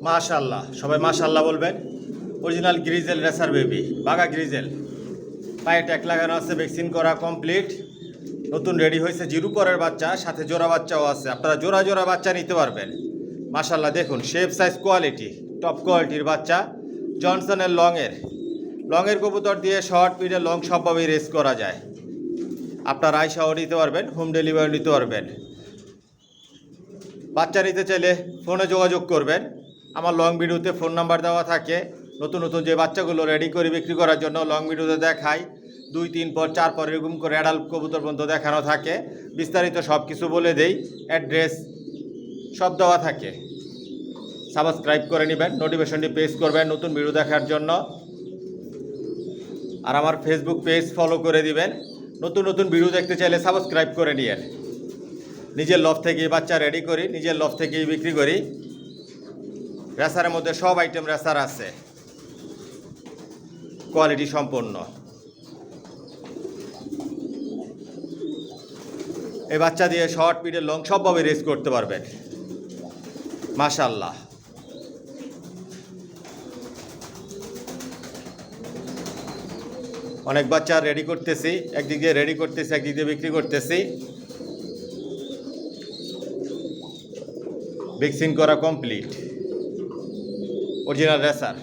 মাশাআল্লাহ, সবাই মাশাআল্লাহ বলবেন। অরিজিনাল গ্রিজেল রেসার বেবি, বাঘা গ্রিজেল। পায়ে ট্যাগ লাগানো আছে, ভ্যাকসিন করা কমপ্লিট। নতুন রেডি হয়েছে, জিরু পরের বাচ্চা, সাথে জোড়া বাচ্চাও আছে। আপনারা জোড়া জোড়া বাচ্চা নিতে পারবেন। মাশাআল্লাহ দেখুন, শেপ সাইজ কোয়ালিটি টপ কোয়ালিটির বাচ্চা। জনসনের লংয়ের কবুতর দিয়ে শর্ট পিরিয়ড লং সবভাবেই রেস করা যায়। আপনারা আইসাও নিতে পারবেন, হোম ডেলিভারি নিতে পারবেন। বাচ্চা নিতে চাইলে ফোনে যোগাযোগ করবেন। আমার লং ভিডিওতে ফোন নাম্বার দেওয়া থাকে। নতুন নতুন যে বাচ্চাগুলো রেডি করে বিক্রি করার জন্য লং ভিডিওতে দেখাই। 2, 3 পর 4 পর এরকম করে অ্যাডাল্ট কবুতর পর্যন্ত দেখানো থাকে। বিস্তারিত সব কিছু বলে দেই, অ্যাড্রেস সব দেওয়া থাকে। সাবস্ক্রাইব করে নেবেন, নোটিফিকেশনটি প্রেস করবেন নতুন ভিডিও দেখার জন্য। আর আমার ফেসবুক পেজ ফলো করে দিবেন। নতুন নতুন ভিডিও দেখতে চাইলে সাবস্ক্রাইব করে নিয়েন। নিজের লফ থেকেই বাচ্চা রেডি করি, নিজের লফ থেকেই বিক্রি করি। রেসারের মধ্যে সব আইটেম রেসার আছে, কোয়ালিটি সম্পন্ন। এই বাচ্চা দিয়ে শর্ট পিরিয়ড লং সবভাবে রেস করতে পারবেন। মাশাআল্লাহ। অনেক বাচ্চা রেডি করতেছি, একদিক দিয়ে রেডি করতেছি, একদিক দিয়ে বিক্রি করতেছি। ভ্যাকসিন করা কমপ্লিট, অরিজিনাল রেসার।